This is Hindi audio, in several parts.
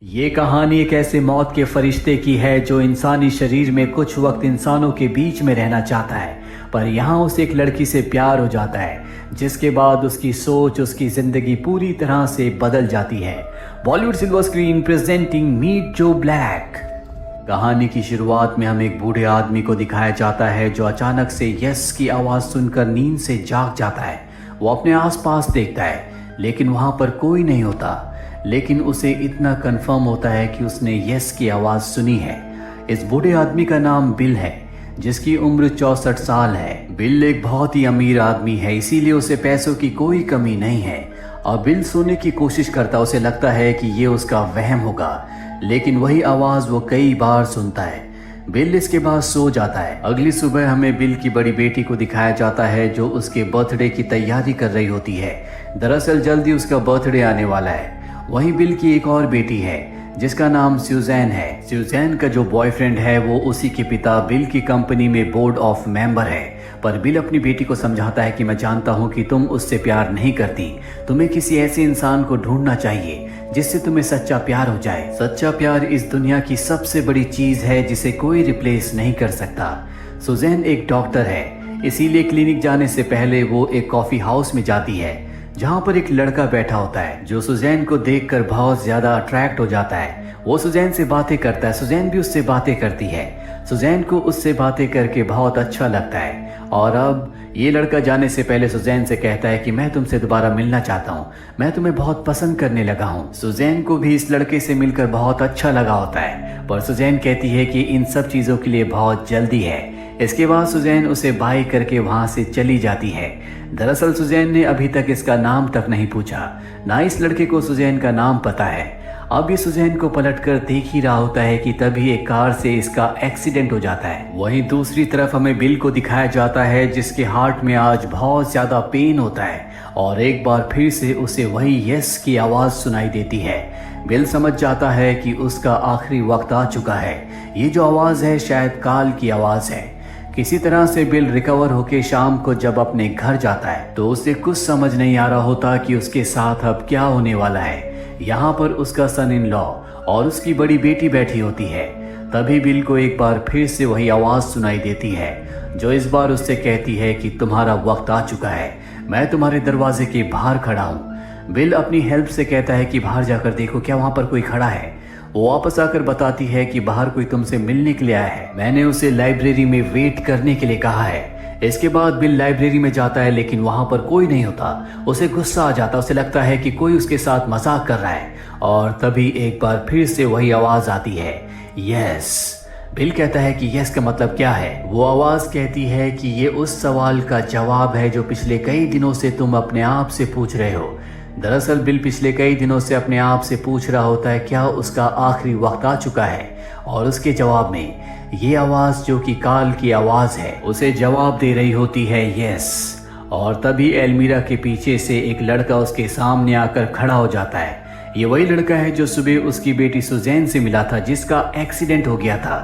ये कहानी एक ऐसे मौत के फरिश्ते की है जो इंसानी शरीर में कुछ वक्त इंसानों के बीच में रहना चाहता है, पर यहाँ उसे एक लड़की से प्यार हो जाता है, जिसके बाद उसकी सोच, उसकी जिंदगी पूरी तरह से बदल जाती है। Bollywood silver screen presenting Meet Joe Black. कहानी की शुरुआत में हमें एक बूढ़े आदमी को दिखाया जाता है जो अचानक से यस की आवाज सुनकर नींद से जाग जाता है। वो अपने आसपास देखता है लेकिन वहां पर कोई नहीं होता, लेकिन उसे इतना कंफर्म होता है कि उसने यस की आवाज सुनी है। इस बूढ़े आदमी का नाम बिल है, जिसकी उम्र 64 साल है। बिल एक बहुत ही अमीर आदमी है, इसीलिए उसे पैसों की कोई कमी नहीं है। और बिल सोने की कोशिश करता, उसे लगता है कि ये उसका वहम होगा, लेकिन वही आवाज वो कई बार सुनता है। बिल इसके बाद सो जाता है। अगली सुबह हमें बिल की बड़ी बेटी को दिखाया जाता है जो उसके बर्थडे की तैयारी कर रही होती है। दरअसल जल्दी उसका बर्थडे आने वाला है। वहीं बिल की एक और बेटी है जिसका नाम सुजैन है। सुजैन का जो बॉयफ्रेंड है वो उसी के पिता बिल की कंपनी में बोर्ड ऑफ मेंबर है। पर बिल अपनी बेटी को समझाता है कि मैं जानता हूँ कि तुम उससे प्यार नहीं करती, तुम्हें किसी ऐसे इंसान को ढूंढना चाहिए जिससे तुम्हें सच्चा प्यार हो जाए। सच्चा प्यार इस दुनिया की सबसे बड़ी चीज है जिसे कोई रिप्लेस नहीं कर सकता। सुजैन एक डॉक्टर है, इसीलिए क्लिनिक जाने से पहले वो एक कॉफी हाउस में जाती है जहाँ पर एक लड़का बैठा होता है जो सुजैन को देखकर बहुत ज्यादा अट्रैक्ट हो जाता है। वो सुजैन से बातें करता है, सुजैन भी उससे बातें करती है। सुजैन को उससे बातें करके बहुत अच्छा लगता है और अब ये लड़का जाने से पहले सुजैन से कहता है कि मैं तुमसे दोबारा मिलना चाहता हूँ, मैं तुम्हें बहुत पसंद करने लगा हूँ। सुजैन को भी इस लड़के से मिलकर बहुत अच्छा लगा होता है, पर सुजैन कहती है कि इन सब चीजों के लिए बहुत जल्दी है। इसके बाद सुजैन उसे बाय करके वहां से चली जाती है। दरअसल सुजैन ने अभी तक इसका नाम तक नहीं पूछा, ना इस लड़के को सुजैन का नाम पता है। अब ये सुजैन को पलटकर देख ही रहा होता है कि तभी एक कार से इसका एक्सीडेंट हो जाता है। वहीं दूसरी तरफ हमें बिल को दिखाया जाता है जिसके हार्ट में आज बहुत ज्यादा पेन होता है और एक बार फिर से उसे वही यस की आवाज सुनाई देती है। बिल समझ जाता है कि उसका आखिरी वक्त आ चुका है। ये जो आवाज है शायद काल की आवाज है। किसी तरह से बिल रिकवर होके शाम को जब अपने घर जाता है तो उसे कुछ समझ नहीं आ रहा होता कि उसके साथ अब क्या होने वाला है। यहाँ पर उसका सन इन लॉ और उसकी बड़ी बेटी बैठी होती है। तभी बिल को एक बार फिर से वही आवाज सुनाई देती है जो इस बार उससे कहती है कि तुम्हारा वक्त आ चुका है, मैं तुम्हारे दरवाजे के बाहर खड़ा हूँ। बिल अपनी हेल्प से कहता है कि बाहर जाकर देखो क्या वहां पर कोई खड़ा है। वो वापस आकर बताती है कि बाहर कोई तुमसे मिलने के लिए आया है, मैंने उसे लाइब्रेरी में वेट करने के लिए कहा है। इसके बाद बिल लाइब्रेरी में जाता है लेकिन वहां पर कोई नहीं होता। उसे गुस्सा आ जाता, उसे लगता है कि कोई उसके साथ मजाक कर रहा है और तभी एक बार फिर से वही आवाज आती है, यस। बिल कहता है कि यस का मतलब क्या है। वो आवाज कहती है कि ये उस सवाल का जवाब है जो पिछले कई दिनों से तुम अपने आप से पूछ रहे हो। दरअसल बिल पिछले कई दिनों से अपने आप से पूछ रहा होता है क्या उसका आखिरी वक्त आ चुका है, और उसके जवाब में ये आवाज जो कि काल की आवाज है उसे जवाब दे रही होती है यस। और तभी एल्मीरा के पीछे से एक लड़का उसके सामने आकर खड़ा हो जाता है। ये वही लड़का है जो सुबह उसकी बेटी सुजैन से मिला था जिसका एक्सीडेंट हो गया था,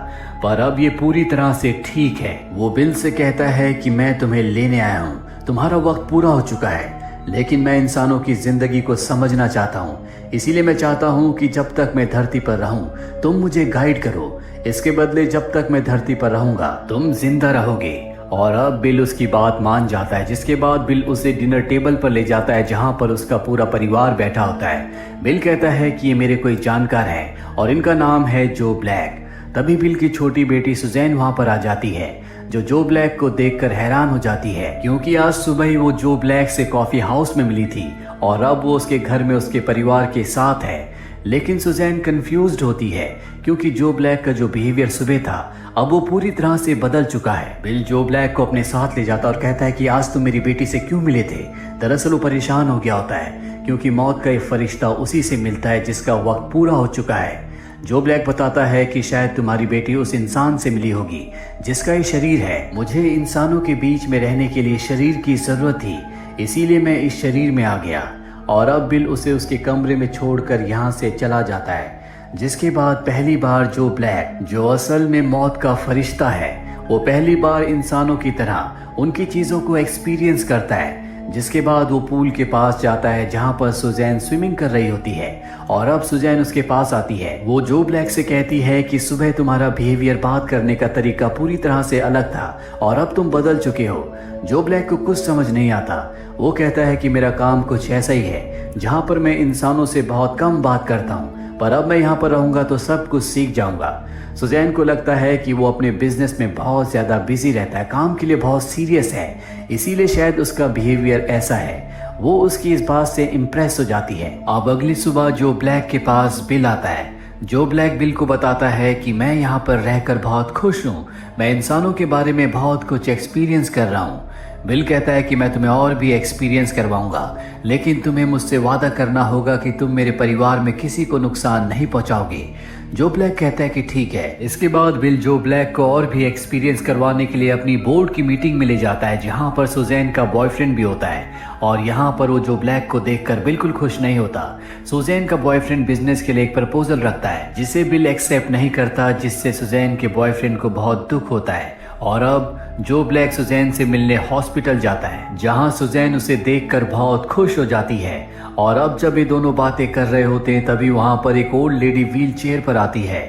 पर अब ये पूरी तरह से ठीक है। वो बिल से कहता है कि मैं तुम्हें लेने आया हूँ, तुम्हारा वक्त पूरा हो चुका है, लेकिन मैं इंसानों की जिंदगी को समझना चाहता हूँ, इसीलिए मैं चाहता हूँ कि जब तक मैं धरती पर रहूँ तुम मुझे गाइड करो। इसके बदले जब तक मैं धरती पर रहूंगा तुम जिंदा रहोगे। और अब बिल उसकी बात मान जाता है, जिसके बाद बिल उसे डिनर टेबल पर ले जाता है जहाँ पर उसका पूरा परिवार बैठा होता है। बिल कहता है कि ये मेरे कोई जानकार है और इनका नाम है जो ब्लैक। तभी बिल की छोटी बेटी सुजैन वहां पर आ जाती है जो ब्लैक को देखकर हैरान हो जाती है, क्योंकि आज सुबह ही वो जो ब्लैक से कॉफी हाउस में मिली थी और अब वो उसके घर में उसके परिवार के साथ है। लेकिन सुजैन कंफ्यूज्ड होती है क्योंकि जो ब्लैक का जो बिहेवियर सुबह था अब वो पूरी तरह से बदल चुका है। बिल जो ब्लैक को अपने साथ ले जाता और कहता है कि आज तुम मेरी बेटी से क्यों मिले थे। दरअसल वो परेशान हो गया होता है क्योंकि मौत का एक फरिश्ता उसी से मिलता है जिसका वक्त पूरा हो चुका है। जो ब्लैक बताता है कि शायद तुम्हारी बेटी उस इंसान से मिली होगी जिसका ये शरीर है। मुझे इंसानों के बीच में रहने के लिए शरीर की जरूरत थी, इसीलिए मैं इस शरीर में आ गया। और अब बिल उसे उसके कमरे में छोड़कर यहाँ से चला जाता है, जिसके बाद पहली बार जो ब्लैक, जो असल में मौत का फरिश्ता है, वो पहली बार इंसानों की तरह उनकी चीजों को एक्सपीरियंस करता है। जिसके बाद वो पूल के पास जाता है जहाँ पर सुजैन स्विमिंग कर रही होती है और अब सुजैन उसके पास आती है। वो जो ब्लैक से कहती है कि सुबह तुम्हारा बिहेवियर, बात करने का तरीका पूरी तरह से अलग था और अब तुम बदल चुके हो। जो ब्लैक को कुछ समझ नहीं आता। वो कहता है कि मेरा काम कुछ ऐसा ही है जहाँ पर मैं इंसानों से बहुत कम बात करता हूँ, पर अब मैं यहाँ पर रहूंगा तो सब कुछ सीख जाऊंगा। सुजैन को लगता है कि वो अपने बिजनेस में बहुत ज़्यादा बिजी रहता है, काम के लिए बहुत सीरियस है, इसीलिए शायद उसका बिहेवियर ऐसा है। वो उसकी इस बात से इम्प्रेस हो जाती है। अब अगली सुबह जो ब्लैक के पास बिल आता है। जो ब्लैक बिल को बताता है कि मैं यहाँ पर रहकर बहुत खुश हूँ, मैं इंसानों के बारे में बहुत कुछ एक्सपीरियंस कर रहा हूँ। बिल कहता है कि मैं तुम्हें और भी एक्सपीरियंस करवाऊंगा, लेकिन तुम्हें मुझसे वादा करना होगा कि तुम मेरे परिवार में किसी को नुकसान नहीं पहुंचाओगे। जो ब्लैक कहता है कि ठीक है। इसके बाद बिल जो ब्लैक को और भी एक्सपीरियंस करवाने के लिए अपनी बोर्ड की मीटिंग में ले जाता है, जहां पर सुजैन का बॉयफ्रेंड भी होता है और यहाँ पर वो जो ब्लैक को देखकर बिल्कुल खुश नहीं होता। सुजैन का बॉयफ्रेंड बिजनेस के लिए एक प्रपोजल रखता है जिसे बिल एक्सेप्ट नहीं करता, जिससे सुजैन के बॉयफ्रेंड को बहुत दुख होता है। और अब जो ब्लैक सुजैन से मिलने हॉस्पिटल जाता है, जहां सुजैन उसे देखकर बहुत खुश हो जाती है। और अब जब ये दोनों बातें कर रहे होते हैं तभी वहां पर एक ओल्ड लेडी व्हील चेयर पर आती है,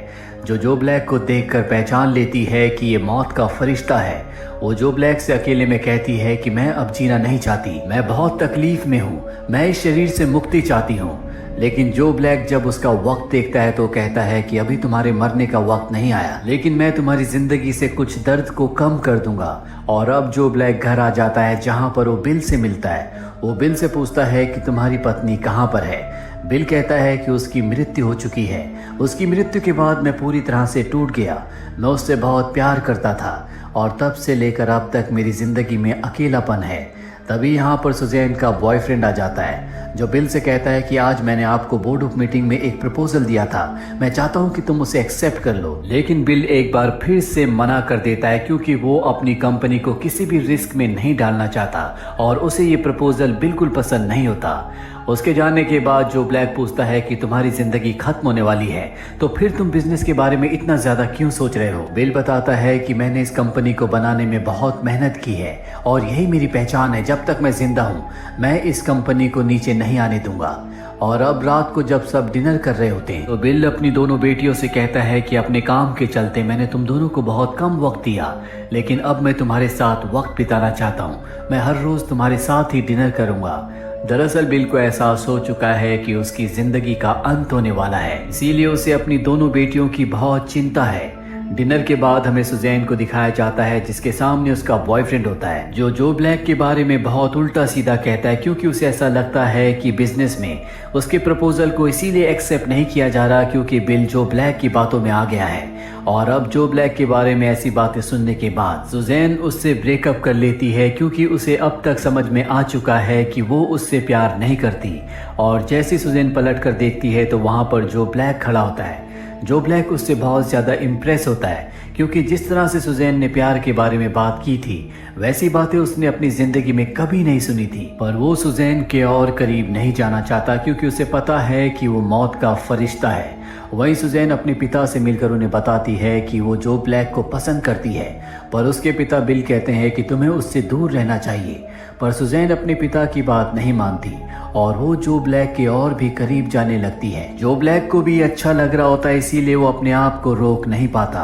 जो ब्लैक को देखकर पहचान लेती है कि ये मौत का फरिश्ता है। वो जो ब्लैक से अकेले में कहती है कि मैं अब जीना नहीं चाहती, मैं बहुत तकलीफ में हूँ, मैं इस शरीर से मुक्ति चाहती हूँ। लेकिन जो ब्लैक जब उसका वक्त देखता है तो कहता है कि अभी तुम्हारे मरने का वक्त नहीं आया, लेकिन मैं तुम्हारी जिंदगी से कुछ दर्द को कम कर दूंगा। और अब जो ब्लैक घर आ जाता है जहां पर वो बिल से मिलता है। वो बिल से पूछता है कि तुम्हारी पत्नी कहां पर है। बिल कहता है कि उसकी मृत्यु हो चुकी है। उसकी मृत्यु के बाद मैं पूरी तरह से टूट गया, मैं उससे बहुत प्यार करता था और तब से लेकर अब तक मेरी जिंदगी में अकेलापन है। तभी यहाँ पर सुजैन का बॉयफ्रेंड आ जाता है, जो बिल से कहता है कि आज मैंने आपको बोर्ड ऑफ मीटिंग में एक प्रपोजल दिया था, मैं चाहता हूँ कि तुम उसे एक्सेप्ट कर लो। लेकिन बिल एक बार फिर से मना कर देता है क्योंकि वो अपनी कंपनी को किसी भी रिस्क में नहीं डालना चाहता और उसे ये प्रपोजल बिल्कुल पसंद नहीं होता। उसके जाने के बाद जो ब्लैक पूछता है कि तुम्हारी जिंदगी खत्म होने वाली है तो फिर तुम बिजनेस के बारे में इतना ज्यादा क्यों सोच रहे हो। बिल बताता है कि मैंने इस कंपनी को बनाने में बहुत मेहनत की है और यही मेरी पहचान है। जब तक मैं जिंदा हूँ मैं इस कंपनी को नीचे नहीं आने दूंगा। और अब रात को जब सब डिनर कर रहे होते हैं तो बिल अपनी दोनों बेटियों से कहता है कि अपने काम के चलते मैंने तुम दोनों को बहुत कम वक्त दिया, लेकिन अब मैं तुम्हारे साथ वक्त बिताना चाहता हूँ, मैं हर रोज तुम्हारे साथ ही डिनर करूंगा। दरअसल बिल को एहसास हो चुका है कि उसकी जिंदगी का अंत होने वाला है, इसीलिए उसे अपनी दोनों बेटियों की बहुत चिंता है। डिनर के बाद हमें सुजैन को दिखाया जाता है जिसके सामने उसका बॉयफ्रेंड होता है, जो ब्लैक के बारे में बहुत उल्टा सीधा कहता है क्योंकि उसे ऐसा लगता है कि बिजनेस में उसके प्रपोजल को इसीलिए एक्सेप्ट नहीं किया जा रहा क्योंकि बिल जो ब्लैक की बातों में आ गया है। और अब जो ब्लैक के बारे में ऐसी बातें सुनने के बाद सुजैन उससे ब्रेकअप कर लेती है क्योंकि उसे अब तक समझ में आ चुका है कि वो उससे प्यार नहीं करती। और जैसे सुजैन पलट कर देखती है तो वहां पर जो ब्लैक खड़ा होता है। जो ब्लैक उससे बहुत ज़्यादा इम्प्रेस होता है क्योंकि जिस तरह से सुजैन ने प्यार के बारे में बात की थी वैसी बातें उसने अपनी ज़िंदगी में कभी नहीं सुनी थी। पर वो सुजैन के और करीब नहीं जाना चाहता क्योंकि उसे पता है कि वो मौत का फरिश्ता है। वहीं सुजैन अपने पिता से मिलकर उन्हें बताती है कि वो जो ब्लैक को पसंद करती है, पर उसके पिता बिल कहते हैं कि तुम्हें उससे दूर रहना चाहिए। पर सुजैन अपने पिता की बात नहीं मानती और वो जो ब्लैक के और भी करीब जाने लगती है। जो ब्लैक को भी अच्छा लग रहा होता है इसीलिए वो अपने आप को रोक नहीं पाता।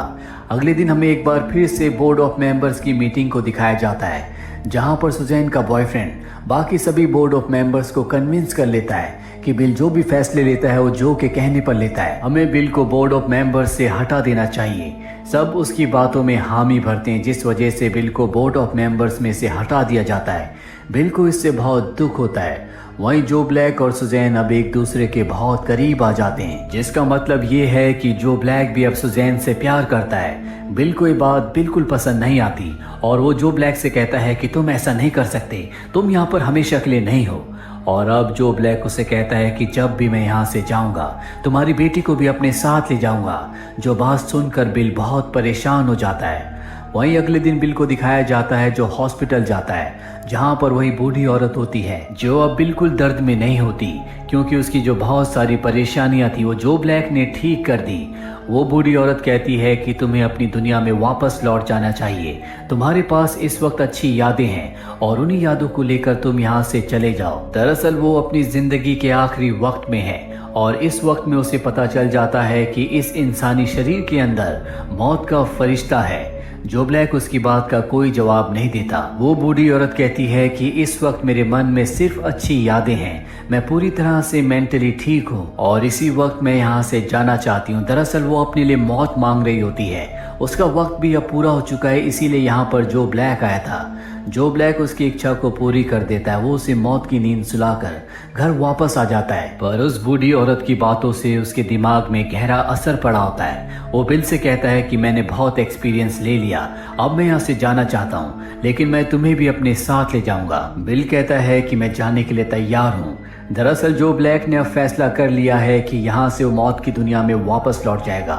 अगले दिन हमें एक बार फिर से बोर्ड ऑफ मेंबर्स की मीटिंग को दिखाया जाता है जहां पर सुजैन का बॉयफ्रेंड बाकी सभी बोर्ड ऑफ मेंबर्स को कन्विंस कर लेता है कि बिल जो भी फैसले लेता है वो जो के कहने पर लेता है, हमें बिल को बोर्ड ऑफ मेंबर्स से हटा देना चाहिए। सब उसकी बातों में हामी भरते हैं जिस वजह से बिल को बोर्ड ऑफ मेंबर्स में से हटा दिया जाता है। बिल को इससे बहुत दुख होता है। वहीं जो ब्लैक और सुजैन अब एक दूसरे के बहुत करीब आ जाते हैं, जिसका मतलब ये है कि जो ब्लैक भी अब सुजैन से प्यार करता है। बिल को ये बात बिल्कुल पसंद नहीं आती और वो जो ब्लैक से कहता है कि तुम ऐसा नहीं कर सकते, तुम यहाँ पर हमेशा के लिए नहीं हो। और अब जो ब्लैक उसे कहता है कि जब भी मैं यहाँ से जाऊंगा तुम्हारी बेटी को भी अपने साथ ले जाऊंगा। जो बात सुनकर बिल बहुत परेशान हो जाता है। वहीं अगले दिन बिल को दिखाया जाता है जो हॉस्पिटल जाता है जहां पर वही बूढ़ी औरत होती है जो अब बिल्कुल दर्द में नहीं होती क्योंकि उसकी जो बहुत सारी परेशानियां थी वो जो ब्लैक ने ठीक कर दी। वो बूढ़ी औरत कहती है कि तुम्हें अपनी दुनिया में वापस लौट जाना चाहिए। तुम्हारे पास इस वक्त अच्छी यादें हैं और उन्हीं यादों को लेकर तुम यहाँ से चले जाओ। दरअसल वो अपनी जिंदगी के आखिरी वक्त में है और इस वक्त में उसे पता चल जाता है कि इस इंसानी शरीर के अंदर मौत का फरिश्ता है। जो ब्लैक उसकी बात का कोई जवाब नहीं देता। वो बूढ़ी औरत कहती है कि इस वक्त मेरे मन में सिर्फ अच्छी यादें हैं, मैं पूरी तरह से मेंटली ठीक हूँ और इसी वक्त मैं यहाँ से जाना चाहती हूँ। दरअसल वो अपने लिए मौत मांग रही होती है। उसका वक्त भी अब पूरा हो चुका है, इसीलिए यहाँ पर जो ब्लैक आया था। जो ब्लैक उसकी इच्छा को पूरी कर देता है। वो उसे मौत की नींद सुलाकर घर वापस आ जाता है। पर उस बूढ़ी औरत की बातों से उसके दिमाग में गहरा असर पड़ा होता है। वो बिल से कहता है कि मैंने बहुत एक्सपीरियंस ले लिया, अब मैं यहाँ से जाना चाहता हूँ, लेकिन मैं तुम्हें भी अपने साथ ले जाऊंगा। बिल कहता है कि मैं जाने के लिए तैयार हूँ। दरअसल जो ब्लैक ने अब फैसला कर लिया है कि यहाँ से वो मौत की दुनिया में वापस लौट जाएगा।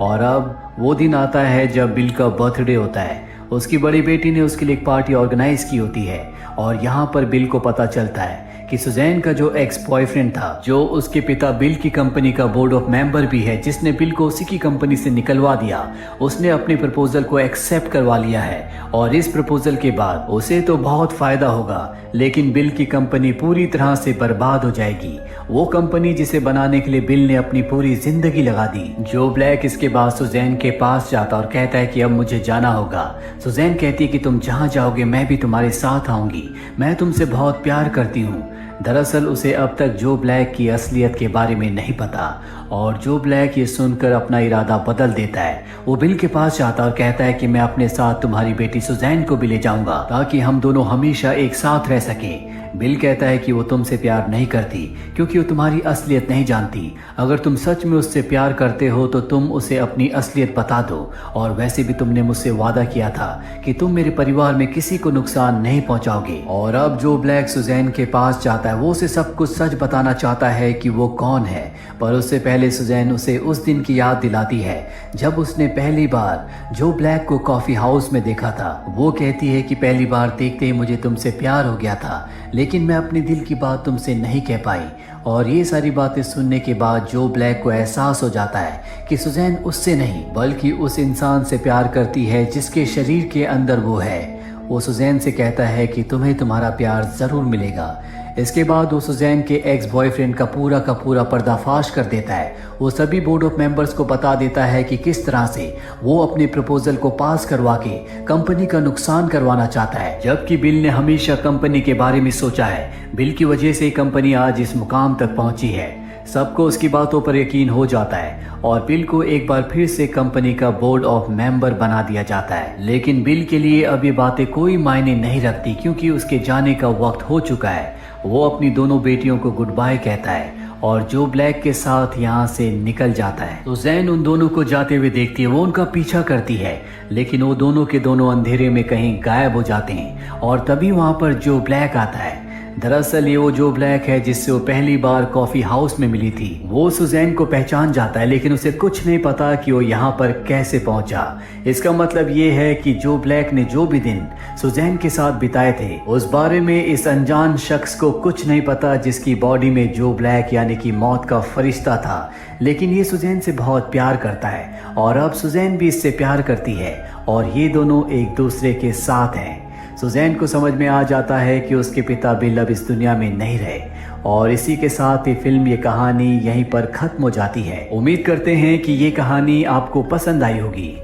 और अब वो दिन आता है जब बिल का बर्थडे होता है। उसकी बड़ी बेटी ने उसके लिए एक पार्टी ऑर्गेनाइज की होती है और यहाँ पर बिल को पता चलता है कि सुजैन का जो एक्स बॉयफ्रेंड था, जो उसके पिता बिल की कंपनी का बोर्ड ऑफ मेंबर भी है, जिसने बिल को उसी की कंपनी से निकलवा दिया, उसने अपने प्रपोजल को एक्सेप्ट करवा लिया है। और इस प्रपोजल के बाद उसे तो बहुत फायदा होगा, लेकिन बिल की कंपनी पूरी तरह से बर्बाद हो जाएगी। वो कंपनी जिसे बनाने के लिए बिल ने अपनी पूरी जिंदगी लगा दी। जो ब्लैक इसके बाद सुजैन के पास जाता और कहता है कि अब मुझे जाना होगा। सुजैन कहती है कि तुम जहाँ जाओगे मैं भी तुम्हारे साथ आऊंगी, मैं तुमसे बहुत प्यार करती हूँ। दरअसल उसे अब तक जो ब्लैक की असलियत के बारे में नहीं पता और जो ब्लैक ये सुनकर अपना इरादा बदल देता है। वो बिल के पास जाता और कहता है कि मैं अपने साथ तुम्हारी बेटी सुजैन को भी ले जाऊंगा ताकि हम दोनों हमेशा एक साथ रह सकें। बिल कहता है कि वो तुमसे प्यार नहीं करती क्योंकि वो तुम्हारी असलियत नहीं जानती। अगर तुम सच में उससे प्यार करते हो तो तुम उसे अपनी असलियत बता दो, और वैसे भी तुमने मुझसे वादा किया था कि तुम मेरे परिवार में किसी को नुकसान नहीं पहुंचाओगे। और अब जो ब्लैक सुजैन के पास जाता है वो उसे सब कुछ सच बताना चाहता है कि वो कौन है। पर उससे पहले सुजैन उसे उस दिन की याद दिलाती है जब उसने पहली बार जो ब्लैक को कॉफी हाउस में देखा था। वो कहती है कि पहली बार देखते ही मुझे तुमसे प्यार हो गया था, लेकिन मैं अपने दिल की बात तुमसे नहीं कह पाई। और ये सारी बातें सुनने के बाद जो ब्लैक को एहसास हो जाता है कि सुजैन उससे नहीं बल्कि उस इंसान से प्यार करती है जिसके शरीर के अंदर वो है। वो सुजैन से कहता है कि तुम्हें तुम्हारा प्यार जरूर मिलेगा। इसके बाद वो सुजैन के एक्स बॉयफ्रेंड का पूरा पर्दाफाश कर देता है। वो सभी बोर्ड ऑफ मेंबर्स को बता देता है कि किस तरह से वो अपने प्रपोजल को पास करवा के कंपनी का नुकसान करवाना चाहता है, जबकि बिल ने हमेशा कंपनी के बारे में सोचा है। बिल की वजह से कंपनी आज इस मुकाम तक पहुंची है। सबको उसकी बातों पर यकीन हो जाता है और बिल को एक बार फिर से कंपनी का बोर्ड ऑफ मेंबर बना दिया जाता है। लेकिन बिल के लिए अब ये बातें कोई मायने नहीं रखती क्योंकि उसके जाने का वक्त हो चुका है। वो अपनी दोनों बेटियों को गुड बाय कहता है और जो ब्लैक के साथ यहाँ से निकल जाता है। तो जैन उन दोनों को जाते हुए देखती है। वो उनका पीछा करती है, लेकिन वो दोनों के दोनों अंधेरे में कहीं गायब हो जाते हैं। और तभी वहाँ पर जो ब्लैक आता है। दरअसल ये वो जो ब्लैक है जिससे वो पहली बार कॉफी हाउस में मिली थी। वो सुजैन को पहचान जाता है, लेकिन उसे कुछ नहीं पता कि वो यहाँ पर कैसे पहुंचा। इसका मतलब ये है कि जो ब्लैक ने जो भी दिन सुजैन के साथ बिताए थे उस बारे में इस अनजान शख्स को कुछ नहीं पता, जिसकी बॉडी में जो ब्लैक यानी कि मौत का फरिश्ता था। लेकिन ये सुजैन से बहुत प्यार करता है और अब सुजैन भी इससे प्यार करती है और ये दोनों एक दूसरे के साथ हैं। सुजैन को समझ में आ जाता है कि उसके पिता बिल अब इस दुनिया में नहीं रहे और इसी के साथ ये कहानी यहीं पर खत्म हो जाती है। उम्मीद करते हैं कि ये कहानी आपको पसंद आई होगी।